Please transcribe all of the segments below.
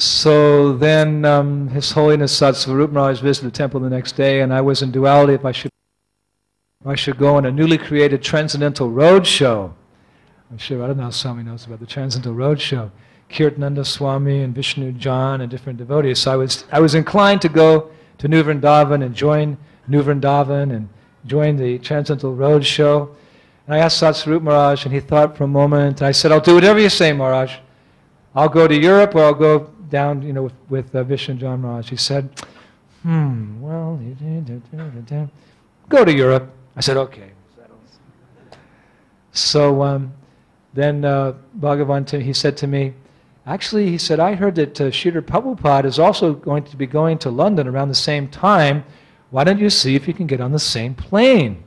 So then His Holiness Satsvarup Maharaj visited the temple the next day, and I was in duality if I should go on a newly created Transcendental Road Show. I'm sure Radhanath Swami knows about the Transcendental Road Show. Kirtananda Swami and Vishnu Jan and different devotees. So I was inclined to go to New Vrindavan and join New Vrindavan and join the Transcendental Road Show. And I asked Satsvarup Maharaj, and he thought for a moment. I said, I'll do whatever you say, Maharaj. I'll go to Europe, or I'll go down, with Vishnu Jan Maharaj. He said, well, go to Europe. I said, okay. So then Bhagavan, he said to me, actually, he said, I heard that Srila Prabhupada is also going to be going to London around the same time. Why don't you see if you can get on the same plane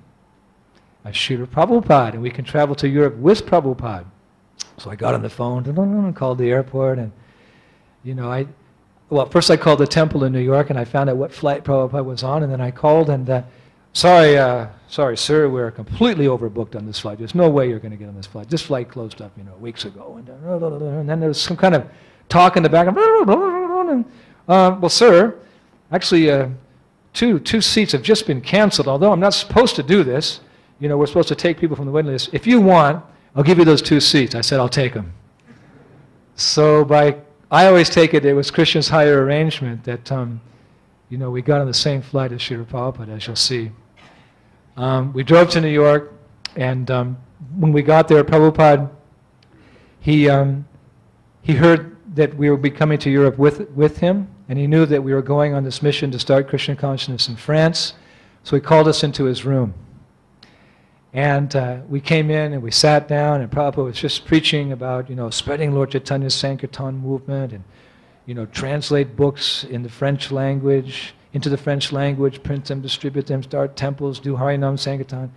as Srila Prabhupada, and we can travel to Europe with Prabhupada. So I got on the phone and called the airport, and first I called the temple in New York, and I found out what flight Prabhupada was on, and then I called and sorry, sir, we're completely overbooked on this flight. There's no way you're going to get on this flight. This flight closed up, weeks ago. And then there was some kind of talk in the background. Well, sir, actually, two seats have just been canceled. Although I'm not supposed to do this, we're supposed to take people from the waiting list. If you want, I'll give you those 2 seats. I said, I'll take them. So I always take it was Krishna's higher arrangement that, we got on the same flight as Srila Prabhupada, as you'll see. We drove to New York, and when we got there, Prabhupada, he heard that we would be coming to Europe with him, and he knew that we were going on this mission to start Krishna consciousness in France, so he called us into his room. And we came in and we sat down, and Prabhupada was just preaching about, spreading Lord Chaitanya's Sankirtan movement, and, translate books in the French language, into the French language, print them, distribute them, start temples, do Harinam Sankirtan.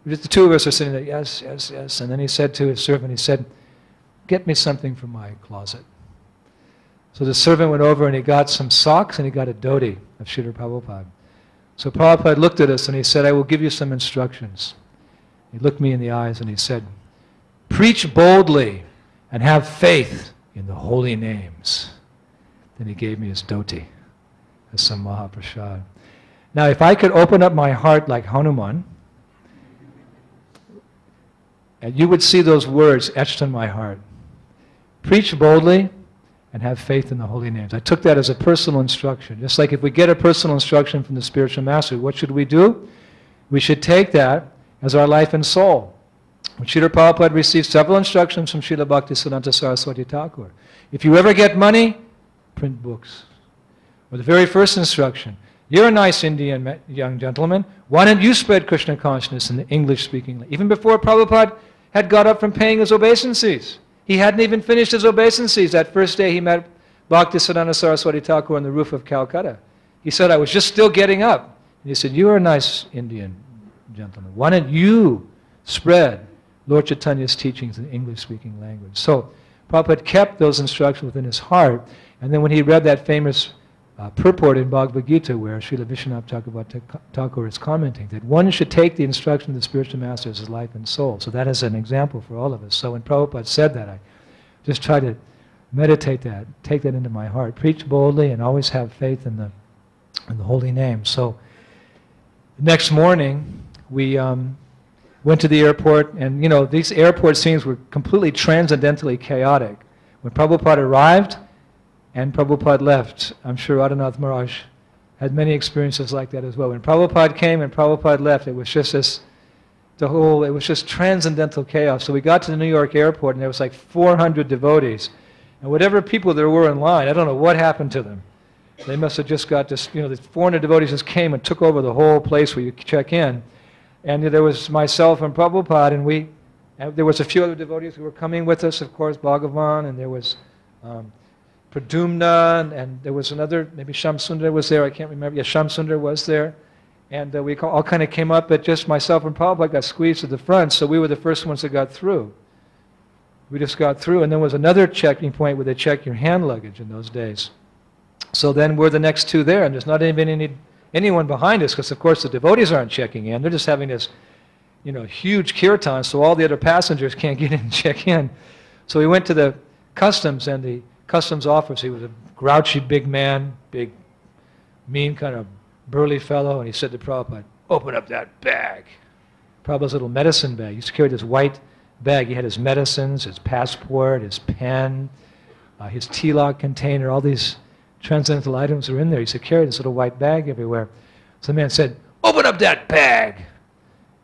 Just the two of us are sitting there, yes, yes, yes. And then he said to his servant, he said, get me something from my closet. So the servant went over and he got some socks and he got a dhoti of Srila Prabhupada. So Prabhupada looked at us and he said, I will give you some instructions. He looked me in the eyes and he said, preach boldly and have faith in the holy names. Then he gave me his dhoti as some Mahaprashad. Now, if I could open up my heart like Hanuman, and you would see those words etched in my heart. Preach boldly and have faith in the holy names. I took that as a personal instruction. Just like if we get a personal instruction from the spiritual master, what should we do? We should take that as our life and soul. When Srila Prabhupada received several instructions from Srila Bhaktisiddhanta Saraswati Thakur. If you ever get money, print books. Or the very first instruction, you're a nice Indian young gentleman, why don't you spread Krishna consciousness in the English-speaking language? Even before Prabhupada had got up from paying his obeisances. He hadn't even finished his obeisances. That first day he met Bhaktisiddhanta Saraswati Thakur on the roof of Calcutta. He said, I was just still getting up. And he said, you're a nice Indian gentleman. Why don't you spread Lord Chaitanya's teachings in the English-speaking language? So Prabhupada kept those instructions within his heart. And then when he read that famous purport in Bhagavad Gita where Srila Vishwanath Thakur is commenting that one should take the instruction of the spiritual master as his life and soul. So that is an example for all of us. So when Prabhupada said that, I just try to meditate that, take that into my heart. Preach boldly and always have faith in the holy name. So the next morning, we went to the airport, and these airport scenes were completely transcendentally chaotic. When Prabhupada arrived and Prabhupada left, I'm sure Radhanath Maharaj had many experiences like that as well. When Prabhupada came and Prabhupada left, it was just it was just transcendental chaos. So we got to the New York airport and there was like 400 devotees. And whatever people there were in line, I don't know what happened to them. They must have just got this, the 400 devotees just came and took over the whole place where you check in. And there was myself and Prabhupada, and there was a few other devotees who were coming with us, of course, Bhagavan, and there was Pradumna, and there was another, maybe Shamsundar was there, I can't remember. Yeah, Shamsundar was there. And we all kind of came up, but just myself and Prabhupada got squeezed to the front, so we were the first ones that got through. We just got through, and there was another checking point where they check your hand luggage in those days. So then we're the next two there, and there's not even anyone behind us, because of course the devotees aren't checking in. They're just having this, huge kirtan, so all the other passengers can't get in and check in. So we went to the customs, and the customs officer. He was a grouchy big man, big, mean kind of burly fellow, and he said to Prabhupada, "Open up that bag." Prabhupada's little medicine bag. He used to carry this white bag. He had his medicines, his passport, his pen, his tilak container, all these transcendental items were in there. He used to carry this little white bag everywhere. So the man said, "Open up that bag."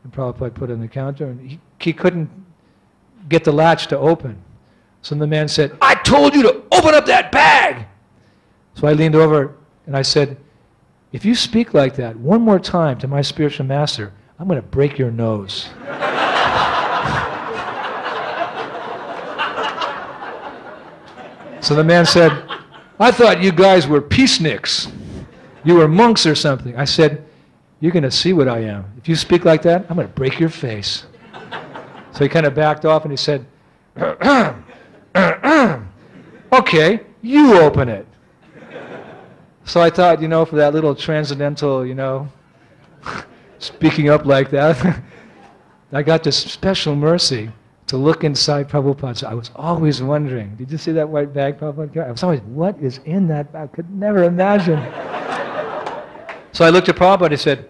And Prabhupada put it on the counter, and he couldn't get the latch to open. So the man said, "I told you to open up that bag." So I leaned over and I said, "If you speak like that one more time to my spiritual master, I'm going to break your nose." So the man said, "I thought you guys were peaceniks. You were monks or something." I said, "You're going to see what I am. If you speak like that, I'm going to break your face." So he kind of backed off and he said, "Okay, you open it." So I thought, for that little transcendental, speaking up like that, I got this special mercy to look inside Prabhupada. So I was always wondering, did you see that white bag Prabhupada carried? I was always, what is in that bag? I could never imagine. So I looked at Prabhupada and said,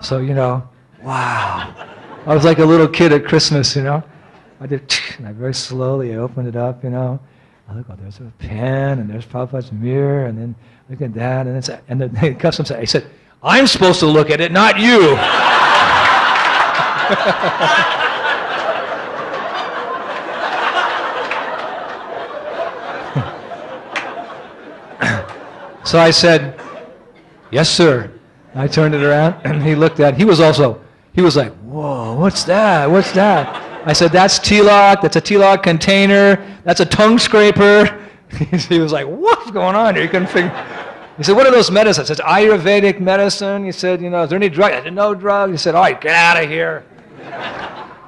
so, wow. I was like a little kid at Christmas, I did, and I very slowly opened it up, I look, oh, there's a pen, and there's Prabhupada's mirror, and then look at that, and the customs he said, "I'm supposed to look at it, not you." So I said, "Yes, sir." And I turned it around, and he looked at it. He was like, "Whoa, what's that? What's that?" I said, "That's tilak, that's a tilak container, that's a tongue scraper." He was like, "What's going on here?" He couldn't figure. He said, "What are those medicines?" I said, "Ayurvedic medicine." He said, "Is there any drug?" I said, "No drug." He said, "All right, get out of here."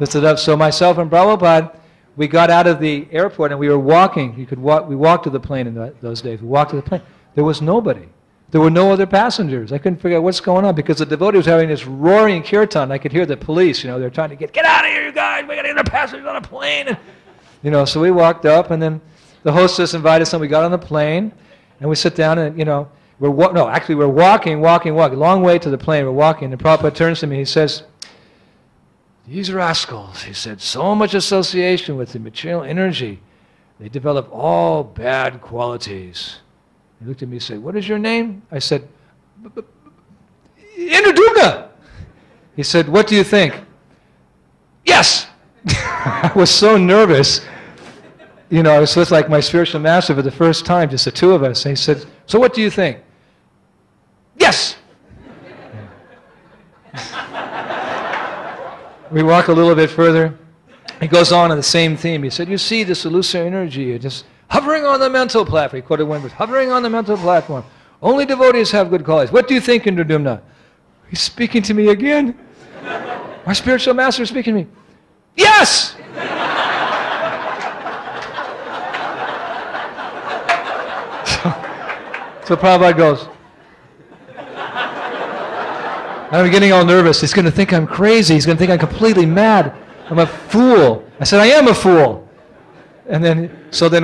Lifted up. So myself and Prabhupada, we got out of the airport and we were walking. We walked to the plane in those days. We walked to the plane. There was nobody. There were no other passengers. I couldn't figure out what's going on because the devotee was having this roaring kirtan. I could hear the police, they're trying to get out of here, you guys. We got to get the passengers on a plane. And, so we walked up, and then the hostess invited us, and we got on the plane, and we sit down, and, we're walking, long way to the plane. We're walking, and Prabhupada turns to me, he says, "These rascals," he said, "so much association with the material energy, they develop all bad qualities." He looked at me and said, "What is your name?" I said, "Indradyumna." He said, "What do you think?" "Yes." I was so nervous. I was with like my spiritual master for the first time, just the two of us. And he said, "So what do you think?" "Yes." We walk a little bit further. He goes on the same theme. He said, "You see this illusory energy, just hovering on the mental platform." He quoted one verse, "Hovering on the mental platform. Only devotees have good qualities. What do you think, Indradyumna?" He's speaking to me again. My spiritual master is speaking to me. "Yes!" So Prabhupada goes, I'm getting all nervous. He's going to think I'm crazy. He's going to think I'm completely mad. I'm a fool. I said, "I am a fool." And then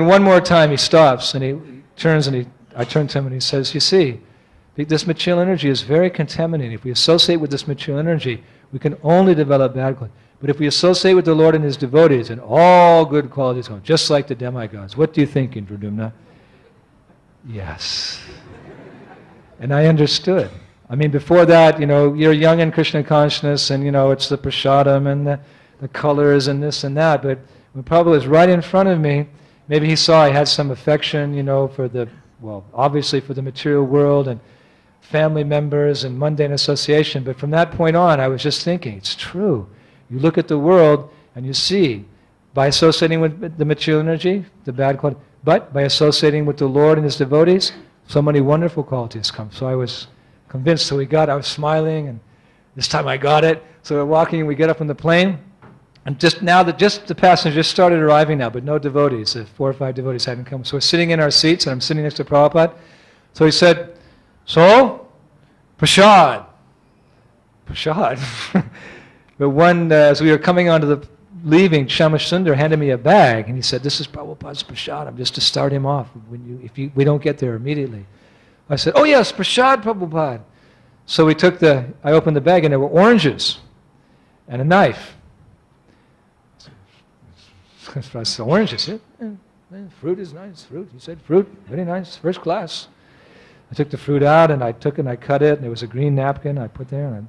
one more time he stops and he turns and I turn to him and he says, "You see, this material energy is very contaminating. If we associate with this material energy, we can only develop bad qualities. But if we associate with the Lord and His devotees, and all good qualities come, just like the demigods. What do you think, Indradyumna?" Yes. And I understood. Before that, you're young in Krishna consciousness, and, it's the prasadam and the colors and this and that. But when Prabhupada was right in front of me, maybe he saw I had some affection, obviously for the material world and family members and mundane association. But from that point on, I was just thinking, it's true. You look at the world and you see, by associating with the material energy, the bad quality, but by associating with the Lord and His devotees, so many wonderful qualities come. So I was convinced. So I was smiling, and this time I got it. So we're walking, and we get up on the plane, and just the passengers just started arriving now, but no devotees. 4 or 5 devotees hadn't come. So we're sitting in our seats, and I'm sitting next to Prabhupada. So he said, "So, Prashad." Prashad. But as we were coming onto leaving, Shamasundar handed me a bag, and he said, "This is Prabhupada's Prashadam, just to start him off if we don't get there immediately." I said, "Oh yes, Prashad, Prabhupada." So I opened the bag, and there were oranges and a knife. I said, "Oranges, yeah. Fruit is nice, fruit." He said, "Fruit, very nice, first class." I took the fruit out, and I cut it, and there was a green napkin I put there, and I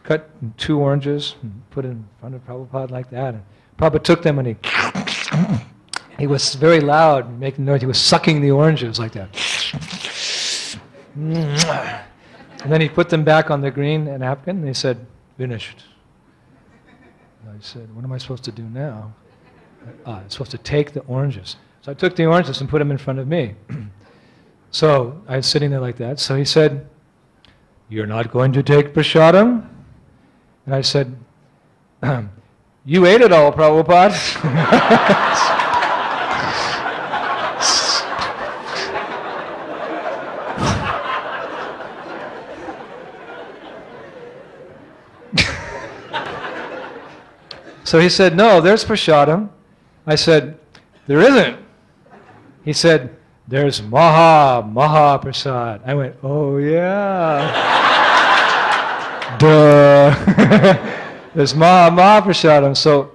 cut 2 oranges and put it in front of Prabhupada like that. And Prabhupada took them, and he was very loud, making noise. He was sucking the oranges like that. And then he put them back on the green napkin, and he said, "Finished." And I said, "What am I supposed to do now?" I'm supposed to take the oranges. So I took the oranges and put them in front of me. So I was sitting there like that. So he said, "You're not going to take Prashadam?" And I said, "You ate it all, Prabhupada." So he said, "No, there's Prashadam." I said, "There isn't." He said, "There's Maha Prasad." I went, "Oh yeah." Duh. There's Maha Prasadam. So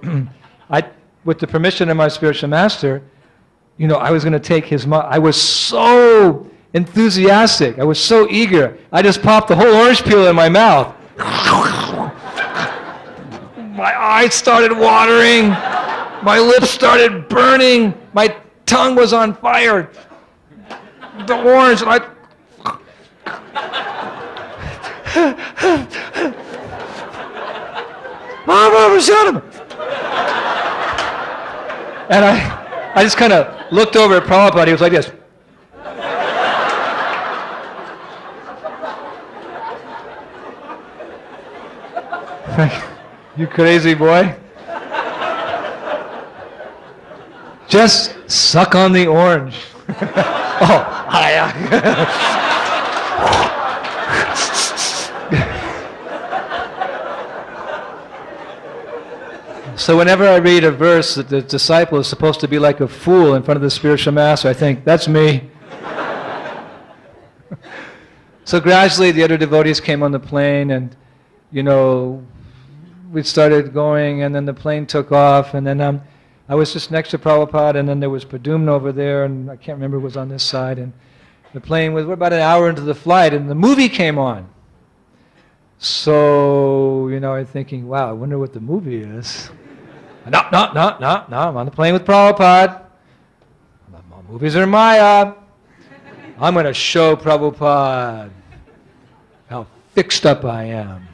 with the permission of my spiritual master, I was going to take his I was so enthusiastic. I was so eager. I just popped the whole orange peel in my mouth. My eyes started watering. My lips started burning. My tongue was on fire. The orange, and and I just kind of looked over at Prabhupada. He was like this. "You crazy boy. Just suck on the orange." Oh, hiya. So whenever I read a verse that the disciple is supposed to be like a fool in front of the spiritual master, I think, that's me. So gradually the other devotees came on the plane, and, we started going, and then the plane took off, and then I was just next to Prabhupada, and then there was Padumna over there, and I can't remember who was on this side, and the plane we're about an hour into the flight, and the movie came on. So, I'm thinking, wow, I wonder what the movie is. No, I'm on the plane with Prabhupada. Movies are Maya. I'm going to show Prabhupada how fixed up I am.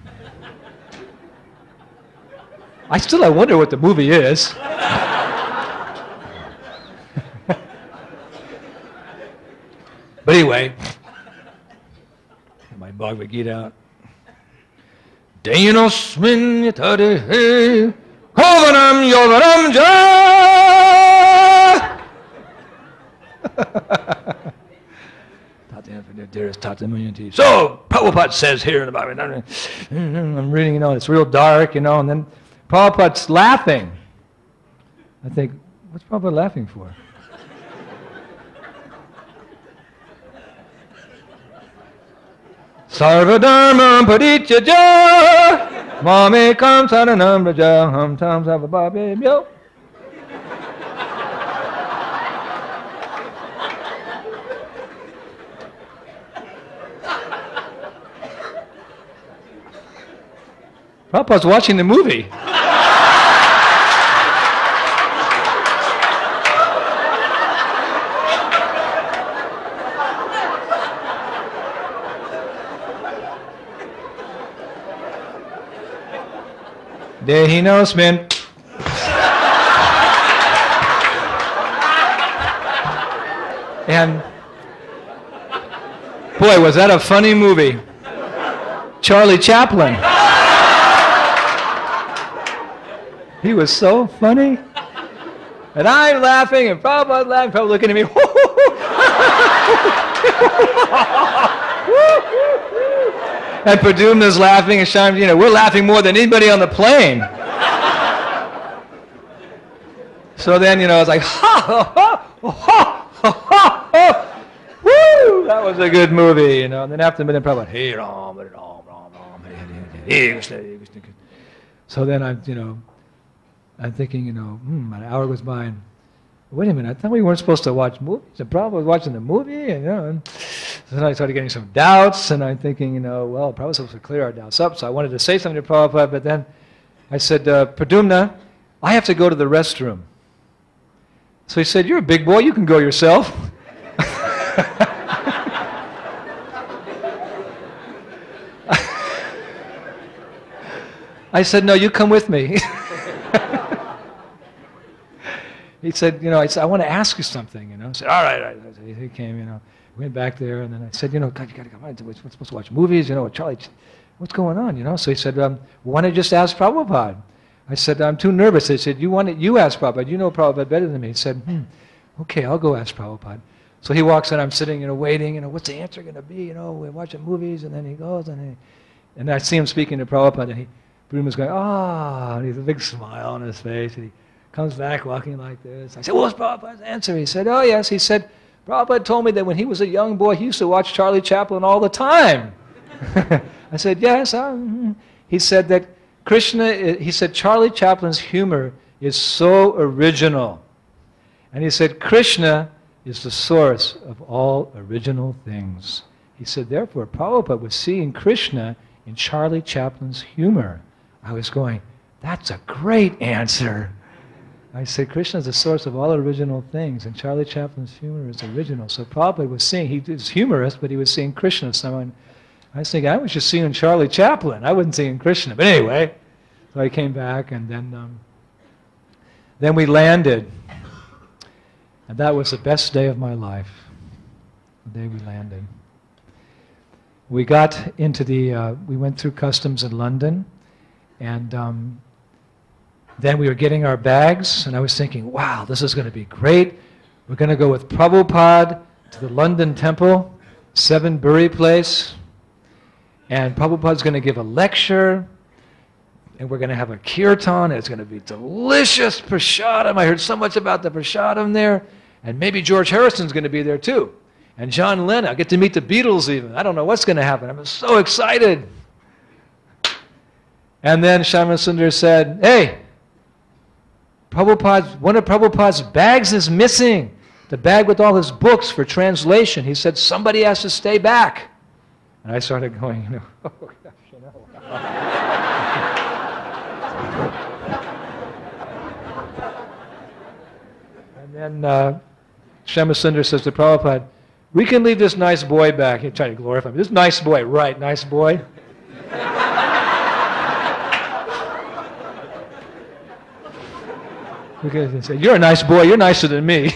I wonder what the movie is. But anyway, my Bhagavad Gita out. Dayanosmin yatarihe kovanam yovaram ja. So, Prabhupada says here in the Bible, I'm reading, it's real dark, and then Prabhupada's laughing. I think, what's Prabhupada laughing for? Sarvadharma parityaja mamekam saranam raja ham tam savabhabebhyo. Prabhupada's watching the movie. Dehinosmin. And boy, was that a funny movie. Charlie Chaplin. He was so funny. And I'm laughing, and Prabhupada's laughing, Prabhupada looking at me. And Padumna's laughing, and Shyam, we're laughing more than anybody on the plane. So then, you know, I was like, ha, ha, ha, ha, ha, ha, woo! That was a good movie, you know. And then after a minute, probably, hey, Ram, Ram, Ram, Ram, hey, Krishna, Krishna. So then I'm, you know, I'm thinking, you know, an hour goes by, and wait a minute, I thought we weren't supposed to watch movies. The problem was watching the movie, and, you know, and so then I started getting some doubts, and I'm thinking, you know, well, probably supposed to clear our doubts up. So I wanted to say something to Prabhupada, but then I said, Pradyumna, I have to go to the restroom. So he said, you're a big boy, you can go yourself. I said, no, you come with me. He said, you know, I said, I want to ask you something, you know. I said, all right, all right. So he came, you know, went back there, and then I said, you know, God, you got to come on. We're supposed to watch movies, you know, Charlie, what's going on, you know? So he said, why don't you just ask Prabhupada? I said, I'm too nervous. They said, you ask Prabhupada. You know Prabhupada better than me. He said, okay, I'll go ask Prabhupada. So he walks in, I'm sitting, you know, waiting, you know, what's the answer going to be? You know, we're watching movies, and then he goes, and I see him speaking to Prabhupada, and Bruno's going, and he has a big smile on his face, and he comes back walking like this. I said, what's Prabhupada's answer? He said, oh, yes. He said, Prabhupada told me that when he was a young boy, he used to watch Charlie Chaplin all the time. I said, yes. He said that he said Charlie Chaplin's humor is so original. And he said Krishna is the source of all original things. He said, therefore, Prabhupada was seeing Krishna in Charlie Chaplin's humor. I was going, that's a great answer. I said, Krishna is the source of all original things, and Charlie Chaplin's humor is original. So Prabhupada was seeing, he was humorous, but he was seeing Krishna. So I was thinking, I was just seeing Charlie Chaplin. I wasn't seeing Krishna. But anyway, so I came back, and then we landed. And that was the best day of my life, the day we landed. We got into we went through customs in London, and then we were getting our bags, and I was thinking, wow, this is going to be great. We're going to go with Prabhupada to the London temple, 7 Bury Place, and Prabhupada's going to give a lecture, and we're going to have a kirtan, and it's going to be delicious prasadam. I heard so much about the prasadam there, and maybe George Harrison's going to be there too, and John Lennon. I'll get to meet the Beatles even. I don't know what's going to happen. I'm so excited. And then Shyamasundar said, hey, one of Prabhupada's bags is missing. The bag with all his books for translation. He said, somebody has to stay back. And I started going, you know, oh gosh, you know. And then Shyamasundar says to Prabhupada, we can leave this nice boy back. He tried to glorify me. This nice boy, right, nice boy. Because they said, you're a nice boy, you're nicer than me.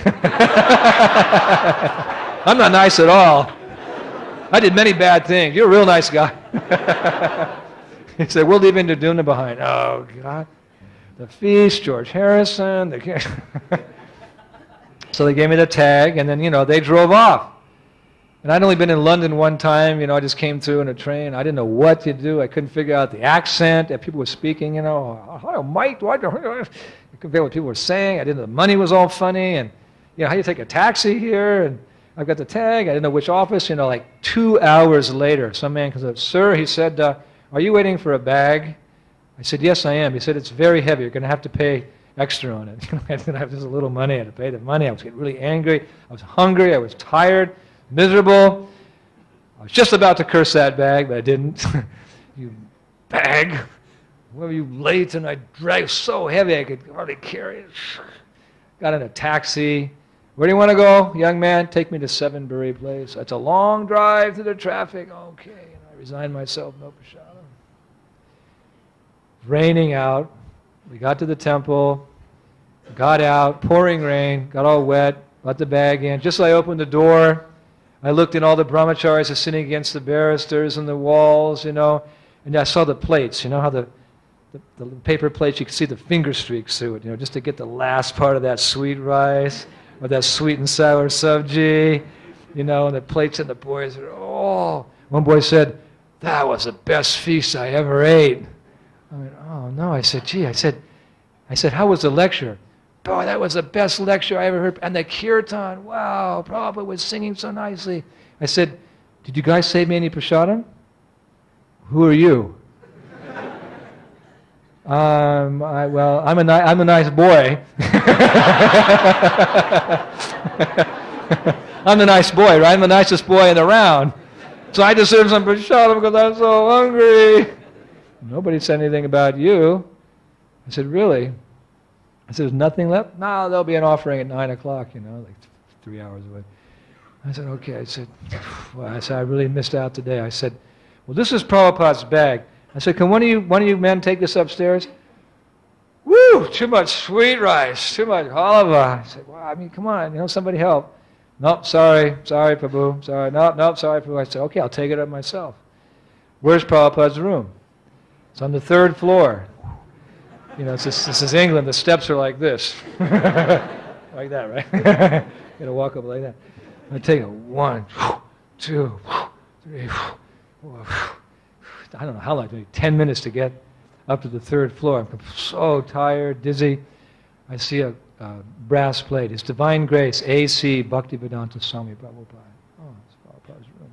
I'm not nice at all. I did many bad things. You're a real nice guy. He said, we'll leave Indradyumna behind. Oh, God. The feast, George Harrison. So they gave me the tag, and then, you know, they drove off. And I'd only been in London one time. You know, I just came through in a train. I didn't know what to do. I couldn't figure out the accent that people were speaking, you know. Oh, Mike, I couldn't figure out what people were saying. I didn't know the money was all funny. And, you know, how do you take a taxi here? And I've got the tag. I didn't know which office. You know, like 2 hours later, some man comes up, sir, he said, are you waiting for a bag? I said, yes, I am. He said, it's very heavy. You're going to have to pay extra on it. I didn't have just a little money. I had to pay the money. I was getting really angry. I was hungry. I was tired, miserable. I was just about to curse that bag, but I didn't. You bag. Where were you late? And I dragged so heavy I could hardly carry it. Got in a taxi. Where do you want to go, young man? Take me to 7 Bury Place. That's a long drive through the traffic. Okay. And I resigned myself. No prashadam. Raining out. We got to the temple, got out, pouring rain, got all wet, got the bag in. Just as I opened the door, I looked, and all the brahmacharis are sitting against the barristers and the walls, you know, and I saw the plates, you know, how the paper plates, you could see the finger streaks through it, you know, just to get the last part of that sweet rice or that sweet and sour sabji, you know, and the plates, and the boys are, oh. One boy said, that was the best feast I ever ate. I went, oh no. I said, gee, I said, how was the lecture? boy, that was the best lecture I ever heard. And the kirtan, wow, Prabhupada was singing so nicely. I said, did you guys save me any prasadam? Who are you? I'm a nice boy. I'm the nice boy, right? I'm the nicest boy in the round. So I deserve some prasadam because I'm so hungry. Nobody said anything about you. I said, really? I said, there's nothing left? No, there'll be an offering at 9 o'clock, like 3 hours away. I said, okay. I said, I really missed out today. I said, well, this is Prabhupada's bag. I said, can one of you men take this upstairs? Woo! Too much sweet rice, too much halva. I said, well, come on, somebody help. Nope, sorry, Prabhu, sorry, nope, sorry, Prabhu. I said, okay, I'll take it up myself. Where's Prabhupada's room? It's on the 3rd floor. This is England, the steps are like this. Like that, right? You gotta walk up like that. I take it 1, 2, 3, 4. I don't know how long, maybe 10 minutes to get up to the 3rd floor. I'm so tired, dizzy. I see a brass plate. His Divine Grace, A.C. Bhaktivedanta Swami Prabhupada. Oh, it's Prabhupada's room.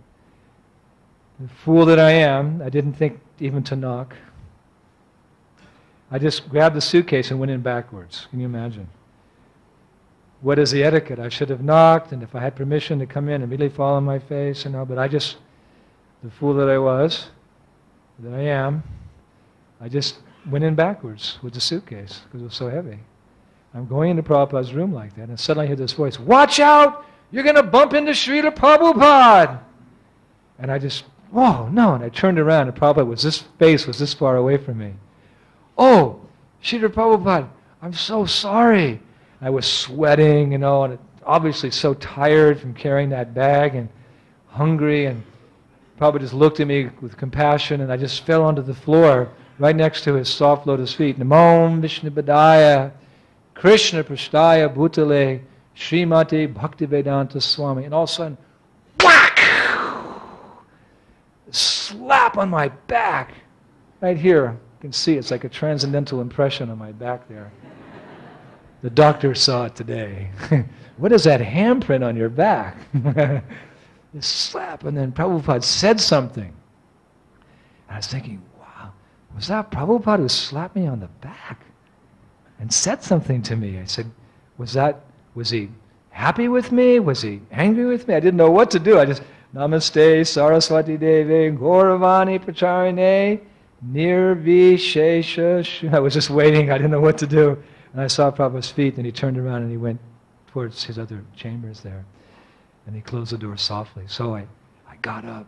The fool that I am, I didn't think even to knock. I just grabbed the suitcase and went in backwards. Can you imagine? What is the etiquette? I should have knocked, and if I had permission to come in, immediately fall on my face, but I just, the fool that I was, that I am, I just went in backwards with the suitcase because it was so heavy. I'm going into Prabhupada's room like that, and suddenly I hear this voice, watch out! You're going to bump into Srila Prabhupada! And I just, whoa, no, and I turned around, and Prabhupada face was this far away from me. Oh, Srila Prabhupada, I'm so sorry. I was sweating, and obviously so tired from carrying that bag, and hungry, and Prabhupada just looked at me with compassion, and I just fell onto the floor right next to his soft lotus feet. Namo Vishnu Padaya, Krishna Prashtaya Bhutale, Srimati Bhaktivedanta Swami. And all of a sudden, whack! Slap on my back. Right here. You can see it's like a transcendental impression on my back there. The doctor saw it today. What is that handprint on your back? This slap, and then Prabhupada said something. And I was thinking, wow, was that Prabhupada who slapped me on the back and said something to me? I said, was he happy with me? Was he angry with me? I didn't know what to do. I just, Namaste Saraswati Devi Gauravani Pracharine Nirvishesha. I was just waiting. I didn't know what to do. And I saw Prabhupada's feet, and he turned around and he went towards his other chambers there. And he closed the door softly. So I got up.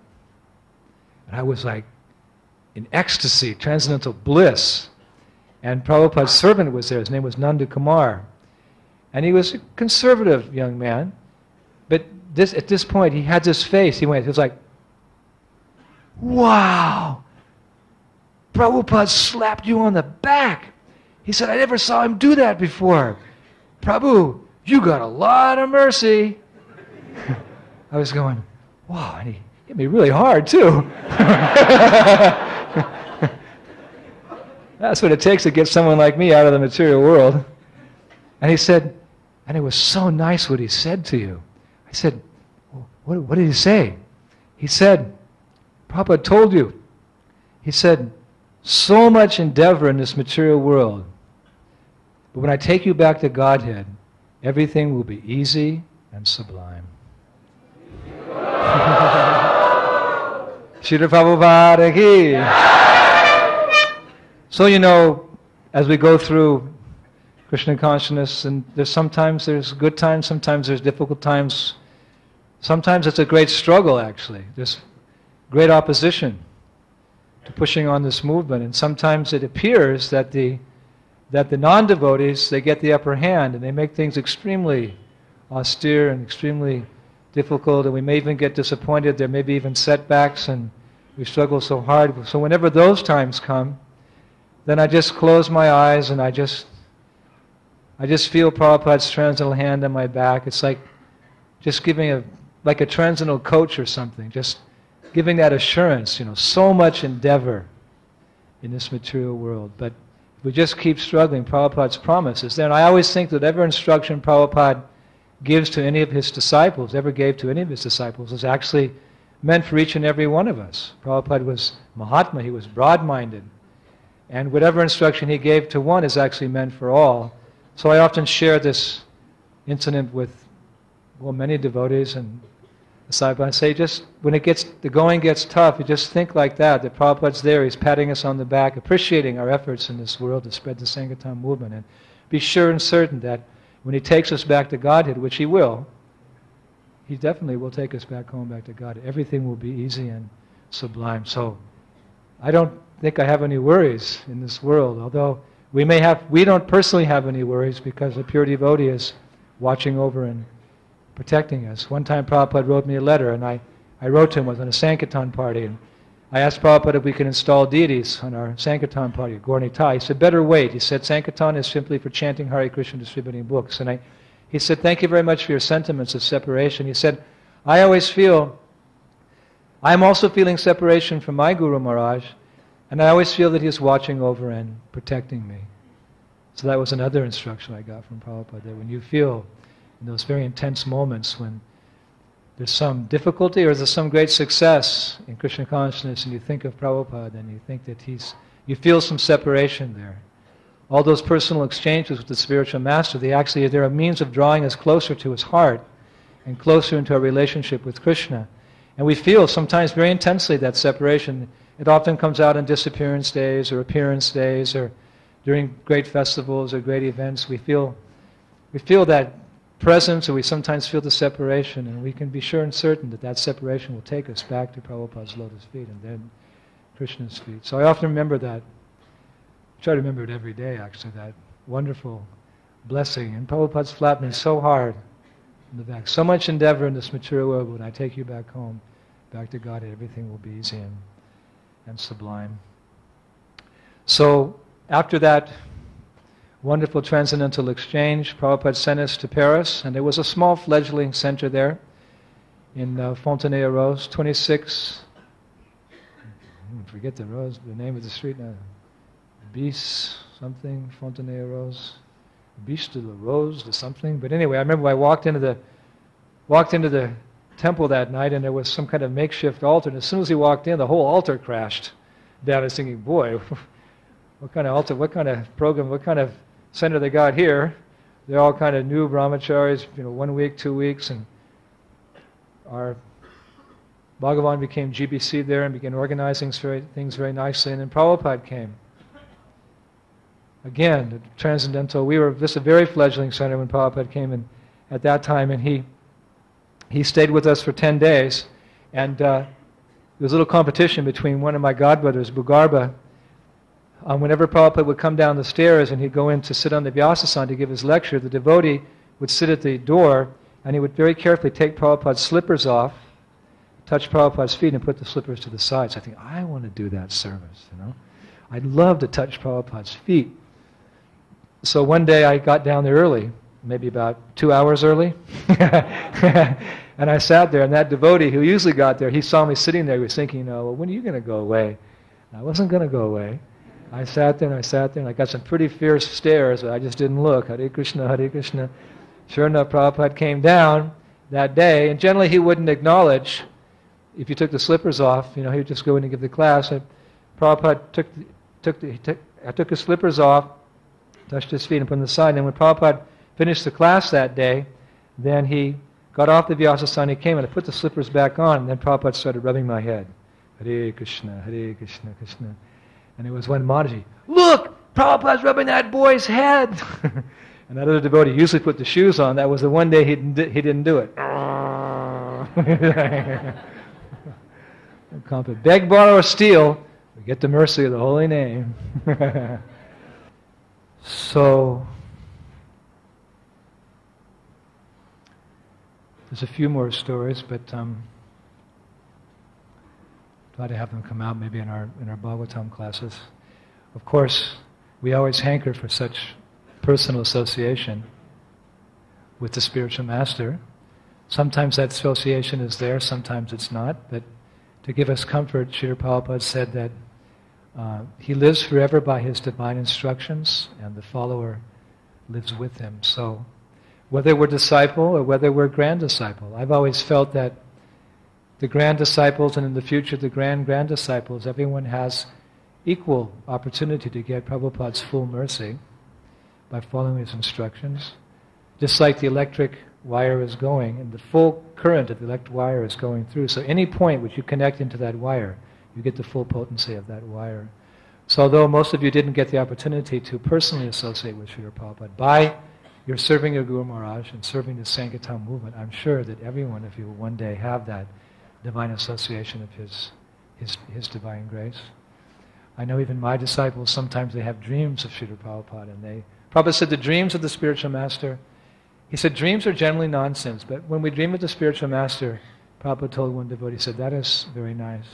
And I was like in ecstasy, transcendental bliss. And Prabhupada's servant was there. His name was Nanda Kumar. And he was a conservative young man. But at this point, he had this face. He was like, wow, Prabhupada slapped you on the back. He said, I never saw him do that before. Prabhu, you got a lot of mercy. I was going, wow, and he hit me really hard, too. That's what it takes to get someone like me out of the material world. And he said, and it was so nice what he said to you. I said, well, what did he say? He said, Prabhupada told you. He said, so much endeavor in this material world. But when I take you back to Godhead, everything will be easy and sublime. Srila Prabhupada ki. So as we go through Krishna consciousness, and sometimes there's good times, sometimes there's difficult times. Sometimes it's a great struggle, actually. There's great opposition to pushing on this movement, and sometimes it appears that the non-devotees, they get the upper hand, and they make things extremely austere and extremely difficult, and we may even get disappointed. There may be even setbacks, and we struggle so hard. So whenever those times come, then I just close my eyes, and I just feel Prabhupada's transcendental hand on my back. It's like just giving like a transcendental coach or something, just giving that assurance, so much endeavor in this material world. But if we just keep struggling. Prabhupada's promise is there. And I always think that every instruction Prabhupada gives to any of his disciples, ever gave to any of his disciples, is actually meant for each and every one of us. Prabhupada was Mahatma, he was broad-minded. And whatever instruction he gave to one is actually meant for all. So I often share this incident with, well, many devotees and disciples. I say, just when the going gets tough, you just think like that Prabhupada's there, he's patting us on the back, appreciating our efforts in this world to spread the Sankirtan movement, and be sure and certain that when he takes us back to Godhead, which he will, he definitely will take us back home, back to God. Everything will be easy and sublime. So I don't think I have any worries in this world, although we don't personally have any worries because a pure devotee is watching over and protecting us. One time Prabhupada wrote me a letter, and I wrote to him, was on a Sankirtan party, and I asked Prabhupada if we could install deities on our Sankirtan party, Gornitai. He said, better wait. He said, Sankirtan is simply for chanting Hare Krishna, distributing books. And he said, thank you very much for your sentiments of separation. He said, I'm also feeling separation from my Guru Maharaj, and I always feel that he's watching over and protecting me. So that was another instruction I got from Prabhupada, that when you feel in those very intense moments when there's some difficulty or there's some great success in Krishna consciousness, and you think of Prabhupada and you think that you feel some separation there. All those personal exchanges with the spiritual master, they're a means of drawing us closer to his heart and closer into our relationship with Krishna. And we feel sometimes very intensely that separation. It often comes out on disappearance days or appearance days or during great festivals or great events. We feel that presence, or we sometimes feel the separation, and we can be sure and certain that separation will take us back to Prabhupada's lotus feet and then Krishna's feet. So I often remember that. I try to remember it every day, actually, that wonderful blessing. And Prabhupada's flapped me so hard in the back. So much endeavor in this material world, when I take you back home, back to God, everything will be easy and sublime. So after that wonderful transcendental exchange, Prabhupada sent us to Paris, and there was a small fledgling center there in Fontenay-aux-Roses, 26, I forget the name of the street now, Bis something, Fontenay-aux-Roses, Bis de la Rose or something. But anyway, I remember I walked into the temple that night, and there was some kind of makeshift altar, and as soon as he walked in, the whole altar crashed down. I was thinking, boy, what kind of altar, what kind of program, what kind of center they got here. They're all kind of new brahmacharis, 1 week, 2 weeks, and our Bhagavan became GBC there and began organizing things very nicely, and then Prabhupada came. Again, the transcendental, we were just a very fledgling center when Prabhupada came in at that time, and he stayed with us for 10 days, and there was a little competition between one of my godbrothers, Bugarbha. Whenever Prabhupada would come down the stairs and he'd go in to sit on the Vyasasana to give his lecture, the devotee would sit at the door and he would very carefully take Prabhupada's slippers off, touch Prabhupada's feet, and put the slippers to the side. So I think, I want to do that service, I'd love to touch Prabhupada's feet. So one day I got down there early, maybe about 2 hours early, and I sat there, and that devotee who usually got there, he saw me sitting there, he was thinking, well, when are you going to go away? And I wasn't going to go away. I sat there, and I got some pretty fierce stares, but I just didn't look. Hare Krishna, Hare Krishna. Sure enough, Prabhupada came down that day, and generally he wouldn't acknowledge if you took the slippers off. He would just go in and give the class. And Prabhupada took his slippers off, touched his feet, and put them on the side. And when Prabhupada finished the class that day, then he got off the Vyasasana, he came and I put the slippers back on, and then Prabhupada started rubbing my head. Hare Krishna, Krishna. And it was one Mataji, look, Prabhupada's rubbing that boy's head. And that other devotee usually put the shoes on. That was the one day he didn't do it. Beg, borrow, or steal, we get the mercy of the holy name. So, there's a few more stories, but try to have them come out maybe in our Bhagavatam classes. Of course, we always hanker for such personal association with the spiritual master. Sometimes that association is there, sometimes it's not, but to give us comfort, Srila Prabhupada said that He lives forever by his divine instructions, and the follower lives with him. So whether we're disciple or whether we're grand disciple, I've always felt that the grand disciples and in the future the grand disciples, everyone has equal opportunity to get Prabhupada's full mercy by following his instructions. Just like the electric wire is going, and the full current of the electric wire is going through. So any point which you connect into that wire, you get the full potency of that wire. So although most of you didn't get the opportunity to personally associate with Srila Prabhupada, by your serving your Guru Maharaj and serving the Sankirtan movement, I'm sure that every one of you will one day have that divine association of his divine grace. I know even my disciples, sometimes they have dreams of Srila Prabhupada, and Prabhupada said the dreams of the spiritual master, he said dreams are generally nonsense, but when we dream of the spiritual master, Prabhupada told one devotee, he said, that is very nice.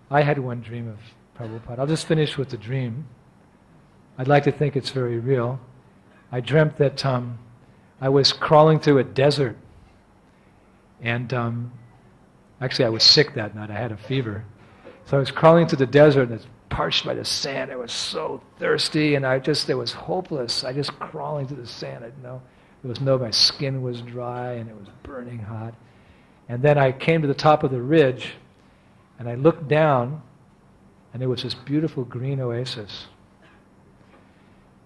I had one dream of Prabhupada. I'll just finish with the dream. I'd like to think it's very real. I dreamt that I was crawling through a desert, and actually I was sick that night. I had a fever. So I was crawling through the desert, and it's parched by the sand. I was so thirsty, and it was hopeless. I just crawling through the sand. My skin was dry, and it was burning hot. And then I came to the top of the ridge, and I looked down, and there was this beautiful green oasis.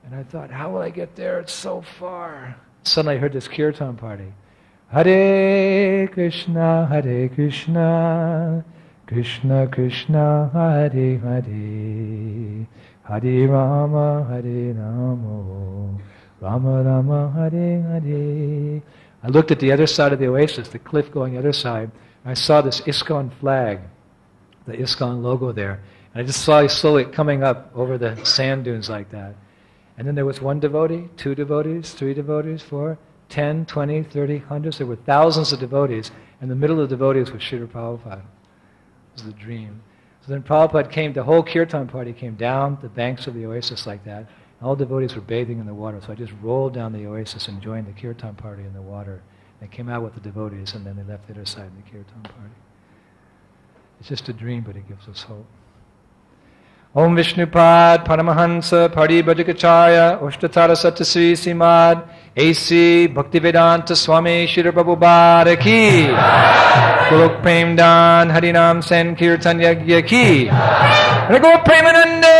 And I thought, how will I get there? It's so far. Suddenly I heard this kirtan party. Hare Krishna, Krishna Krishna, Hare Hare, Hare Rama, Hare Rama, Rama Rama, Hare Hare. I looked at the other side of the oasis, the cliff going the other side, and I saw this ISKCON flag, the ISKCON logo there. And I just saw it slowly coming up over the sand dunes like that. And then there was one devotee, 2 devotees, 3 devotees, 4, 10, 20, 30, hundreds. There were thousands of devotees. In the middle of the devotees was Srila Prabhupada. It was the dream. So then Prabhupada came, the whole kirtan party came down the banks of the oasis like that. All devotees were bathing in the water. So I just rolled down the oasis and joined the kirtan party in the water. They came out with the devotees, and then they left the other side of the kirtan party. It's just a dream, but it gives us hope. Om Vishnupad Paramahansa Paribhajikacharya Ushtatara Satasri Simad A.C. Bhaktivedanta Swami Srila Prabhupada Ki Golok Prem Dan Harinam Sankirtan Yagya Ki Rago Premanande